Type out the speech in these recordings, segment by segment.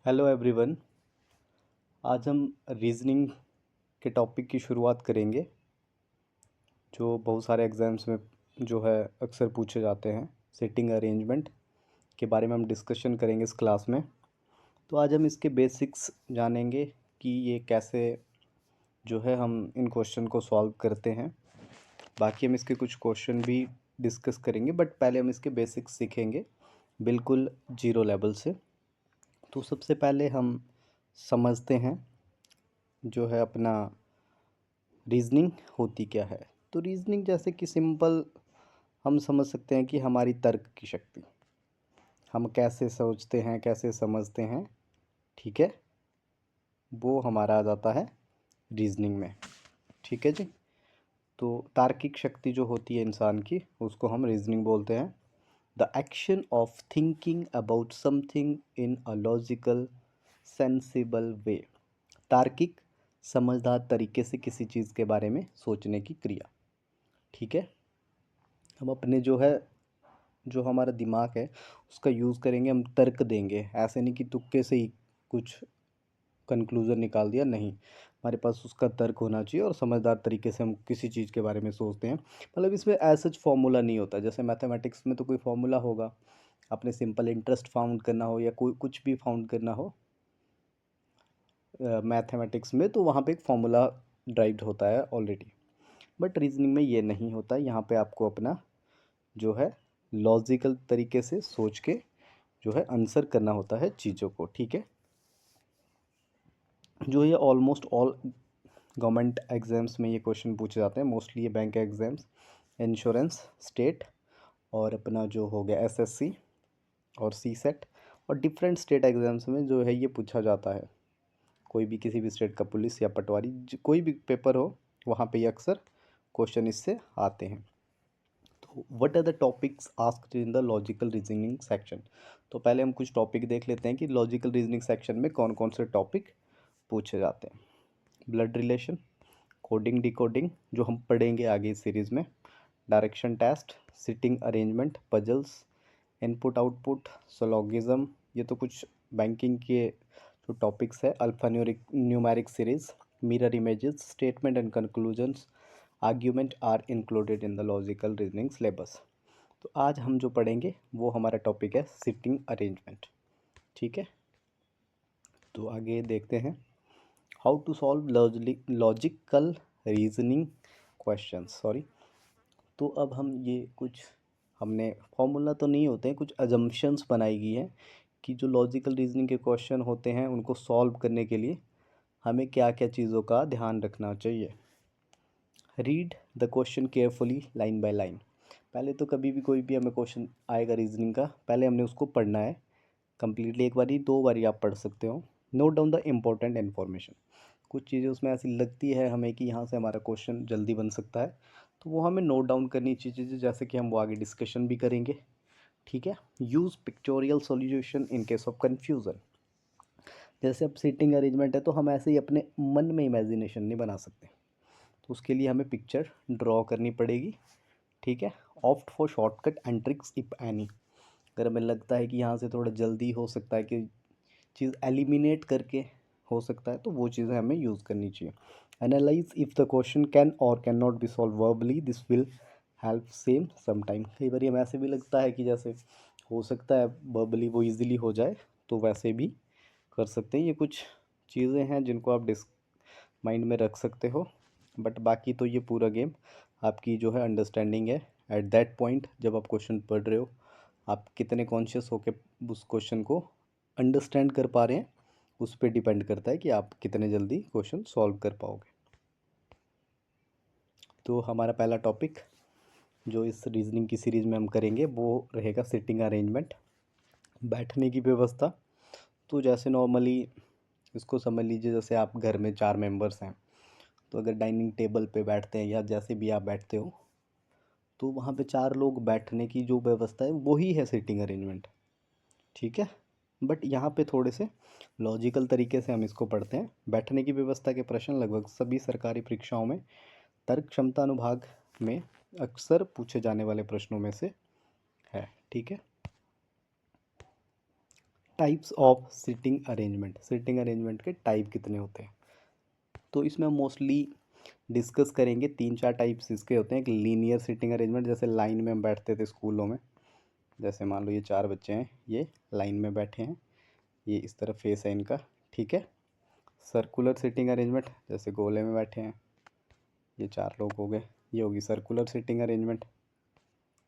Hello everyone. आज हम reasoning के टॉपिक की शुरुआत करेंगे जो बहुत सारे एग्ज़ाम्स में जो है अक्सर पूछे जाते हैं। सिटिंग अरेंजमेंट के बारे में हम डिस्कशन करेंगे इस क्लास में। तो आज हम इसके बेसिक्स जानेंगे कि ये कैसे जो है हम इन क्वेश्चन को सॉल्व करते हैं। बाकी हम इसके कुछ क्वेश्चन भी डिस्कस करेंगे, बट पहले हम इसके बेसिक्स सीखेंगे बिल्कुल जीरो लेवल से। तो सबसे पहले हम समझते हैं जो है अपना रीजनिंग होती क्या है। तो रीजनिंग जैसे कि सिंपल हम समझ सकते हैं कि हमारी तर्क की शक्ति, हम कैसे सोचते हैं, कैसे समझते हैं, ठीक है, वो हमारा आ जाता है रीजनिंग में। ठीक है जी। तो तार्किक शक्ति जो होती है इंसान की, उसको हम रीजनिंग बोलते हैं। The action of thinking about something in a logical sensible way. तार्किक समझदार तरीके से किसी चीज़ के बारे में सोचने की क्रिया। ठीक है। हम अपने जो हमारा दिमाग है उसका यूज़ करेंगे, हम तर्क देंगे। ऐसे नहीं कि तुक्के से ही कुछ कंक्लूज़न निकाल दिया, नहीं, हमारे पास उसका तर्क होना चाहिए और समझदार तरीके से हम किसी चीज़ के बारे में सोचते हैं। मतलब इसमें एज सच फॉर्मूला नहीं होता। जैसे मैथमेटिक्स में तो कोई फॉर्मूला होगा, आपने सिंपल इंटरेस्ट फाउंड करना हो या कोई कुछ भी फाउंड करना हो मैथमेटिक्स में, तो वहाँ पे एक फॉर्मूला ड्राइव्ड होता है ऑलरेडी। बट रीजनिंग में ये नहीं होता। यहाँ पे आपको अपना जो है लॉजिकल तरीके से सोच के जो है आंसर करना होता है चीज़ों को। ठीक है। जो ये ऑलमोस्ट ऑल गवर्नमेंट एग्ज़ाम्स में ये क्वेश्चन पूछे जाते हैं। मोस्टली ये बैंक एग्ज़ाम्स, इंश्योरेंस, स्टेट और अपना जो हो गया एसएससी और सीसेट और डिफरेंट स्टेट एग्ज़ाम्स में जो है ये पूछा जाता है। कोई भी किसी भी स्टेट का पुलिस या पटवारी कोई भी पेपर हो, वहाँ पे ये अक्सर क्वेश्चन इससे आते हैं। तो what are the topics asked in the logical reasoning section. तो पहले हम कुछ टॉपिक देख लेते हैं कि लॉजिकल रीजनिंग सेक्शन में कौन कौन से टॉपिक पूछे जाते हैं। ब्लड रिलेशन, कोडिंग डिकोडिंग जो हम पढ़ेंगे आगे इस सीरीज़ में, direction test, sitting arrangement, puzzles, input output, syllogism, ये तो कुछ बैंकिंग के जो टॉपिक्स है। Alphanumeric series, mirror images, statement and conclusions, argument are included in the logical reasoning syllabus. तो आज हम जो पढ़ेंगे वो हमारा टॉपिक है सिटिंग अरेंजमेंट। ठीक है। तो आगे देखते हैं how to solve logical reasoning questions. Sorry. तो अब हम ये कुछ हमने फॉर्मूला तो नहीं होते हैं, कुछ अजम्पशंस बनाई गई हैं कि जो लॉजिकल रीजनिंग के क्वेश्चन होते हैं उनको सॉल्व करने के लिए हमें क्या क्या चीज़ों का ध्यान रखना चाहिए। Read the question carefully line by line. पहले तो कभी भी कोई भी हमें क्वेश्चन आएगा रीजनिंग का, पहले हमने उसको पढ़ना है कंप्लीटली। एक बारी दो बारी आप पढ़ सकते हो। Note down the important information. कुछ चीज़ें उसमें ऐसी लगती है हमें कि यहाँ से हमारा क्वेश्चन जल्दी बन सकता है, तो वो हमें नोट डाउन करनी चाहिए चीज़ें, जैसे कि हम वो आगे डिस्कशन भी करेंगे। ठीक है। Use pictorial solution in case of confusion. जैसे अब सीटिंग अरेंजमेंट है तो हम ऐसे ही अपने मन में इमेजिनेशन नहीं बना सकते, तो उसके लिए हमें पिक्चर ड्रॉ करनी पड़ेगी। ठीक है। Opt for shortcut and tricks if any. अगर हमें लगता है कि यहाँ से थोड़ा जल्दी हो सकता है कि चीज़ एलिमिनेट करके हो सकता है, तो वो चीज़ें हमें यूज़ करनी चाहिए। Analyse if the question can or can not be solve verbally, this will help same sometime. कई बार हमें ऐसे भी लगता है कि जैसे हो सकता है वर्बली वो इजीली हो जाए, तो वैसे भी कर सकते हैं। ये कुछ चीज़ें हैं जिनको आप माइंड में रख सकते हो, बट बाकी तो ये पूरा गेम आपकी जो है अंडरस्टैंडिंग है। एट दैट पॉइंट जब आप क्वेश्चन पढ़ रहे हो, आप कितने कॉन्शियस होकर उस क्वेश्चन को अंडरस्टैंड कर पा रहे हैं, उस पर डिपेंड करता है कि आप कितने जल्दी क्वेश्चन सॉल्व कर पाओगे। तो हमारा पहला टॉपिक जो इस रीजनिंग की सीरीज़ में हम करेंगे वो रहेगा सिटिंग अरेंजमेंट, बैठने की व्यवस्था। तो जैसे नॉर्मली इसको समझ लीजिए, जैसे आप घर में 4 मेंबर्स हैं, तो अगर डाइनिंग टेबल पे बैठते हैं या जैसे भी आप बैठते हो, तो वहाँ पे 4 लोग बैठने की जो व्यवस्था है वही है सिटिंग अरेंजमेंट। ठीक है। बट यहाँ पे थोड़े से लॉजिकल तरीके से हम इसको पढ़ते हैं। बैठने की व्यवस्था के प्रश्न लगभग सभी सरकारी परीक्षाओं में तर्क क्षमता अनुभाग में अक्सर पूछे जाने वाले प्रश्नों में से है। ठीक है। Types of sitting arrangement, sitting arrangement के टाइप कितने होते हैं। तो इसमें मोस्टली डिस्कस करेंगे 3-4 टाइप्स इसके होते हैं। एक लीनियर सिटिंग अरेंजमेंट, जैसे लाइन में हम बैठते थे स्कूलों में, जैसे मान लो ये 4 बच्चे हैं, ये लाइन में बैठे हैं, ये इस तरफ फेस है इनका, ठीक है। सर्कुलर सिटिंग अरेंजमेंट, जैसे गोले में बैठे हैं, ये 4 लोग हो गए, ये होगी सर्कुलर सिटिंग अरेंजमेंट,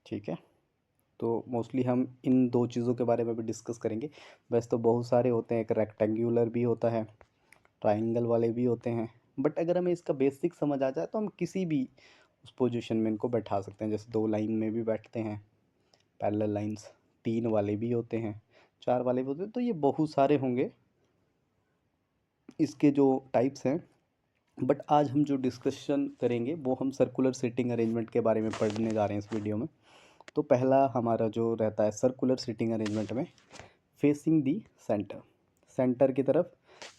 ठीक है। तो मोस्टली हम इन 2 चीज़ों के बारे में भी डिस्कस करेंगे। वैसे तो बहुत सारे होते हैं, एक रेक्टेंगुलर भी होता है, ट्राइंगल वाले भी होते हैं, बट अगर हमें इसका बेसिक समझ आ जाए तो हम किसी भी उस पोजीशन में इनको बैठा सकते हैं। जैसे 2 लाइन में भी बैठते हैं, पैरेलल लाइंस, 3 वाले भी होते हैं, 4 वाले भी होते हैं, तो ये बहुत सारे होंगे इसके जो टाइप्स हैं। बट आज हम जो डिस्कशन करेंगे वो हम सर्कुलर सिटिंग अरेंजमेंट के बारे में पढ़ने जा रहे हैं इस वीडियो में। तो पहला हमारा जो रहता है सर्कुलर सिटिंग अरेंजमेंट में, फेसिंग दी सेंटर, सेंटर की तरफ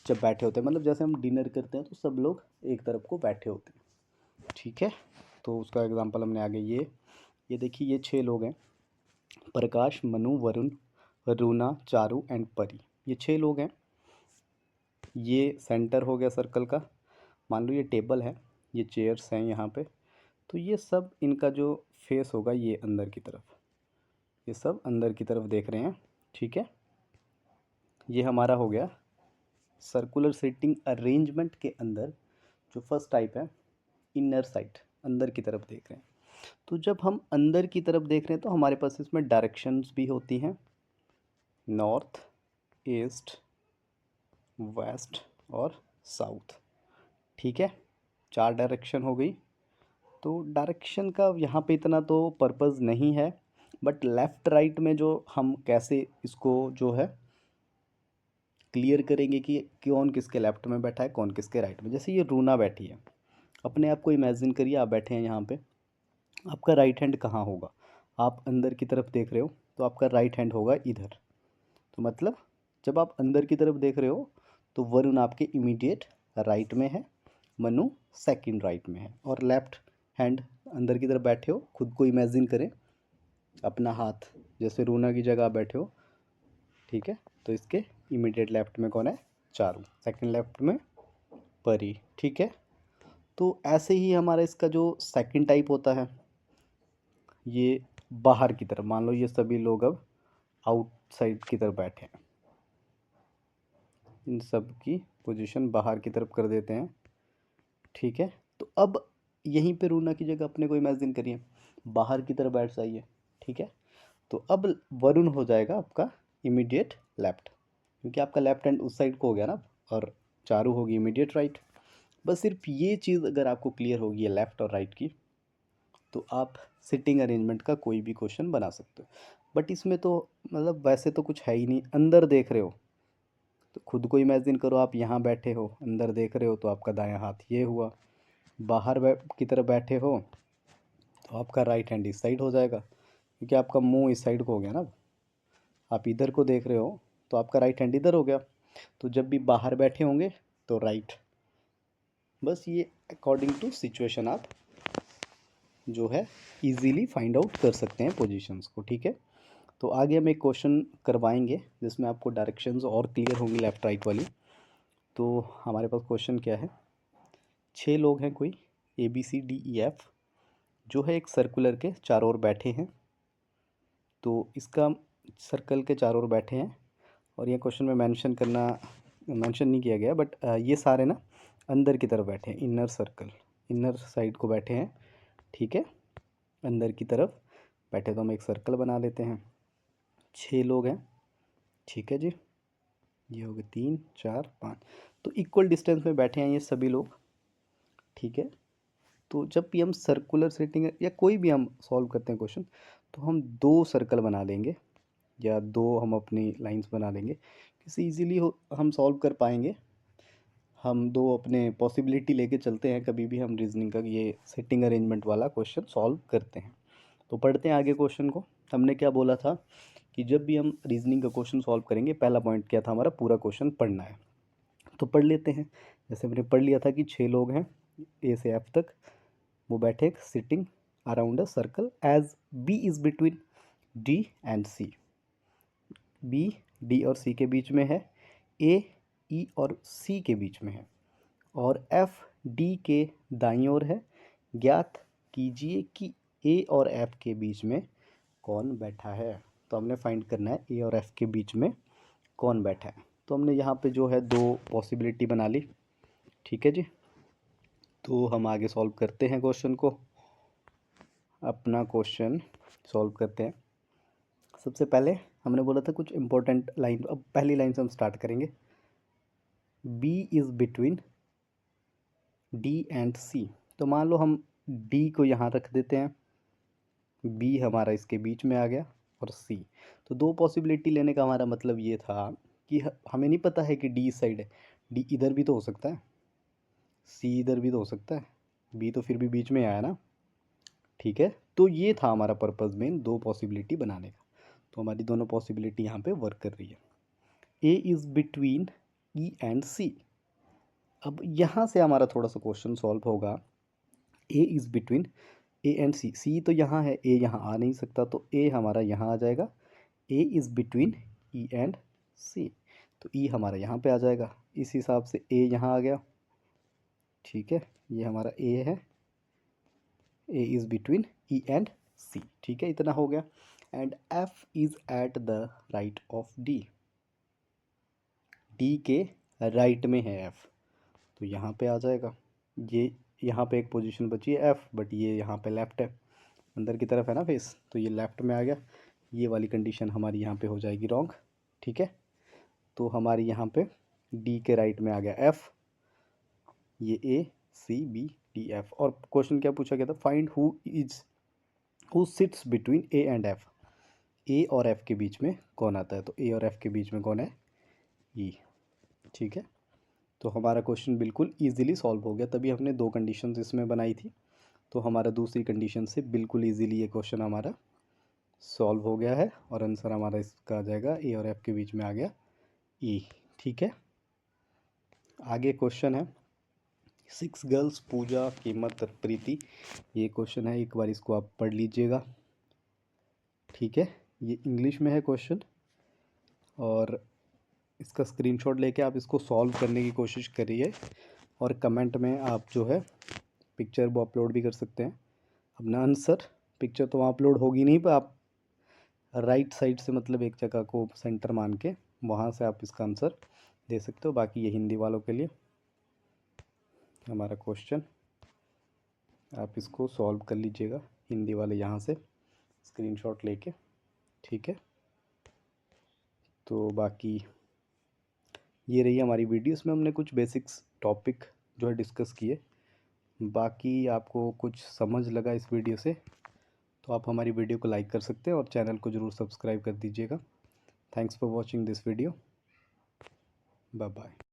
जब बैठे होते हैं, मतलब जैसे हम डिनर करते हैं तो सब लोग एक तरफ को बैठे होते हैं, ठीक है। तो उसका एग्जांपल हमने आगे ये देखिए, ये 6 लोग हैं, प्रकाश, मनु, वरुण, रूना, चारू एंड परी, ये 6 लोग हैं। ये सेंटर हो गया सर्कल का। मान लो ये टेबल है, ये चेयर्स हैं यहाँ पे, तो ये सब इनका जो फेस होगा ये अंदर की तरफ, ये सब अंदर की तरफ देख रहे हैं, ठीक है। ये हमारा हो गया सर्कुलर सिटिंग अरेंजमेंट के अंदर जो फर्स्ट टाइप है, इनर साइड, अंदर की तरफ देख रहे हैं। तो जब हम अंदर की तरफ देख रहे हैं तो हमारे पास इसमें डायरेक्शंस भी होती हैं, नॉर्थ, ईस्ट, वेस्ट और साउथ, ठीक है। 4 डायरेक्शन हो गई। तो डायरेक्शन का यहाँ पे इतना तो पर्पज़ नहीं है, बट लेफ़्ट राइट में जो हम कैसे इसको जो है क्लियर करेंगे कि कौन किसके लेफ़्ट में बैठा है, कौन किसके राइट में। जैसे ये रूना बैठी है, अपने आप को इमेजिन करिए, आप बैठे हैं यहाँ पे, आपका राइट हैंड कहाँ होगा, आप अंदर की तरफ देख रहे हो तो आपका राइट हैंड होगा इधर। तो मतलब जब आप अंदर की तरफ देख रहे हो तो वरुण आपके इमीडिएट राइट में है, मनु सेकंड राइट में है, और लेफ्ट हैंड अंदर की तरफ बैठे हो, खुद को इमेजिन करें अपना हाथ, जैसे रूना की जगह आप बैठे हो, ठीक है। तो इसके इमीडिएट लेफ्ट में कौन है, चारू, सेकंड लेफ्ट में परी, ठीक है। तो ऐसे ही हमारा इसका जो सेकंड टाइप होता है, ये बाहर की तरफ, मान लो ये सभी लोग अब आउटसाइड की तरफ बैठे हैं, इन सब की पोजीशन बाहर की तरफ कर देते हैं, ठीक है। तो अब यहीं पे रूना की जगह अपने को इमेजिन करिए, बाहर की तरफ बैठ जाइए, ठीक है। तो अब वरुण हो जाएगा आपका इमीडिएट लेफ्ट, क्योंकि आपका लेफ्ट हैंड उस साइड को हो गया ना, और चारू होगी इमीडिएट राइट। बस सिर्फ ये चीज़ अगर आपको क्लियर होगी है लेफ़्ट और राइट की, तो आप सिटिंग अरेंजमेंट का कोई भी क्वेश्चन बना सकते हो। बट इसमें तो मतलब वैसे तो कुछ है ही नहीं, अंदर देख रहे हो तो खुद को इमेजिन करो, आप यहाँ बैठे हो अंदर देख रहे हो तो आपका दायां हाथ ये हुआ, बाहर की तरफ बैठे हो तो आपका राइट हैंड इस साइड हो जाएगा, क्योंकि आपका मुंह इस साइड को हो गया ना, आप इधर को देख रहे हो तो आपका राइट हैंड इधर हो गया। तो जब भी बाहर बैठे होंगे तो राइट, बस ये अकॉर्डिंग टू सिचुएशन आप जो है इजीली फाइंड आउट कर सकते हैं पोजीशंस को, ठीक है। तो आगे हम एक क्वेश्चन करवाएंगे जिसमें आपको डायरेक्शंस और क्लियर होंगी लेफ़्ट राइट वाली। तो हमारे पास क्वेश्चन क्या है, 6 लोग हैं कोई, ABCDEF, जो है एक सर्कुलर के चारों ओर बैठे हैं। तो इसका सर्कल के चारों ओर बैठे हैं, और ये क्वेश्चन में मेंशन नहीं किया गया, बट ये सारे ना अंदर की तरफ बैठे हैं, इनर सर्कल, इनर साइड को बैठे हैं, ठीक है। अंदर की तरफ बैठे, तो हम एक सर्कल बना लेते हैं, 6 लोग हैं, ठीक है जी। ये हो गए 3 4 5, तो इक्वल डिस्टेंस में बैठे हैं ये सभी लोग, ठीक है। तो जब भी हम सर्कुलर सेटिंग या कोई भी हम सॉल्व करते हैं क्वेश्चन, तो हम 2 सर्कल बना लेंगे या 2 हम अपनी लाइंस बना लेंगे, किसी इजीली हम सॉल्व कर पाएंगे। हम 2 अपने पॉसिबिलिटी लेके चलते हैं कभी भी हम रीजनिंग का ये सेटिंग अरेंजमेंट वाला क्वेश्चन सॉल्व करते हैं। तो पढ़ते हैं आगे क्वेश्चन को। हमने क्या बोला था कि जब भी हम रीजनिंग का क्वेश्चन सॉल्व करेंगे, पहला पॉइंट क्या था हमारा, पूरा क्वेश्चन पढ़ना है। तो पढ़ लेते हैं। जैसे हमने पढ़ लिया था कि 6 लोग हैं A से F तक, वो बैठे sitting around a circle as B is between D and C। B D और सी के बीच में है, ए ई और सी के बीच में है, और एफ डी के दाईं ओर है। ज्ञात कीजिए कि ए और एफ के बीच में कौन बैठा है। तो हमने फाइंड करना है ए और एफ के बीच में कौन बैठा है। तो हमने यहाँ पे जो है दो पॉसिबिलिटी बना ली, ठीक है जी। तो हम आगे सॉल्व करते हैं क्वेश्चन को, अपना क्वेश्चन सॉल्व करते हैं। सबसे पहले हमने बोला था कुछ इंपॉर्टेंट लाइन, अब पहली लाइन से हम स्टार्ट करेंगे। B is between D and C. तो मान लो हम डी को यहाँ रख देते हैं, बी हमारा इसके बीच में आ गया, और सी। तो दो पॉसिबिलिटी लेने का हमारा मतलब ये था कि हमें नहीं पता है कि डी इस साइड है, डी इधर भी तो हो सकता है, सी इधर भी तो हो सकता है, बी तो फिर भी बीच में आया ना, ठीक है। तो ये था हमारा पर्पज़ मेन, दो पॉसिबिलिटी बनाने का। तो हमारी दोनों पॉसिबिलिटी यहाँ पे वर्क कर रही है। A is between E and C. अब यहाँ से हमारा थोड़ा सा क्वेश्चन सॉल्व होगा। A is between A and C, C तो यहाँ है, ए यहाँ आ नहीं सकता, तो ए हमारा यहाँ आ जाएगा। A is between E and C, तो ई हमारा यहाँ पे आ जाएगा। इस हिसाब से ए यहाँ आ गया, ठीक है, ये हमारा ए है। A is between E and C, ठीक है, इतना हो गया। And F is at the right of D, D के राइट में है एफ, तो यहाँ पे आ जाएगा। ये यहाँ पे एक पोजीशन बची है एफ, बट ये यहाँ पे लेफ़्ट है, अंदर की तरफ है ना फेस, तो ये लेफ़्ट में आ गया। ये वाली कंडीशन हमारी यहाँ पे हो जाएगी रॉन्ग, ठीक है। तो हमारी यहाँ पे डी के राइट में आ गया एफ, ये A C B D F. और क्वेश्चन क्या पूछा गया था, find who sits between A and F, A और एफ के बीच में कौन आता है। तो ए और एफ के बीच में कौन है, ई, ठीक है। तो हमारा क्वेश्चन बिल्कुल इजीली सॉल्व हो गया, तभी हमने दो कंडीशंस इसमें बनाई थी। तो हमारा दूसरी कंडीशन से बिल्कुल इजीली ये क्वेश्चन हमारा सॉल्व हो गया है, और आंसर हमारा इसका आ जाएगा ए और एफ के बीच में आ गया ई, ठीक है। आगे क्वेश्चन है 6 गर्ल्स पूजा कीमत प्रीति। ये क्वेश्चन है, एक बार इसको आप पढ़ लीजिएगा, ठीक है। ये इंग्लिश में है क्वेश्चन, और इसका स्क्रीनशॉट लेके आप इसको सॉल्व करने की कोशिश करिए, और कमेंट में आप जो है पिक्चर वो अपलोड भी कर सकते हैं अपना आंसर। पिक्चर तो वहाँ अपलोड होगी नहीं, पर आप राइट साइड से मतलब एक जगह को सेंटर मान के वहाँ से आप इसका आंसर दे सकते हो। बाकी ये हिंदी वालों के लिए हमारा क्वेश्चन, आप इसको सॉल्व कर लीजिएगा, हिंदी वाले यहाँ से स्क्रीनशॉट लेके, ठीक है। तो बाकी ये रही हमारी वीडियो, इसमें हमने कुछ बेसिक्स टॉपिक जो है डिस्कस किए। बाकी आपको कुछ समझ लगा इस वीडियो से तो आप हमारी वीडियो को लाइक कर सकते हैं, और चैनल को ज़रूर सब्सक्राइब कर दीजिएगा। Thanks for watching this video, bye bye.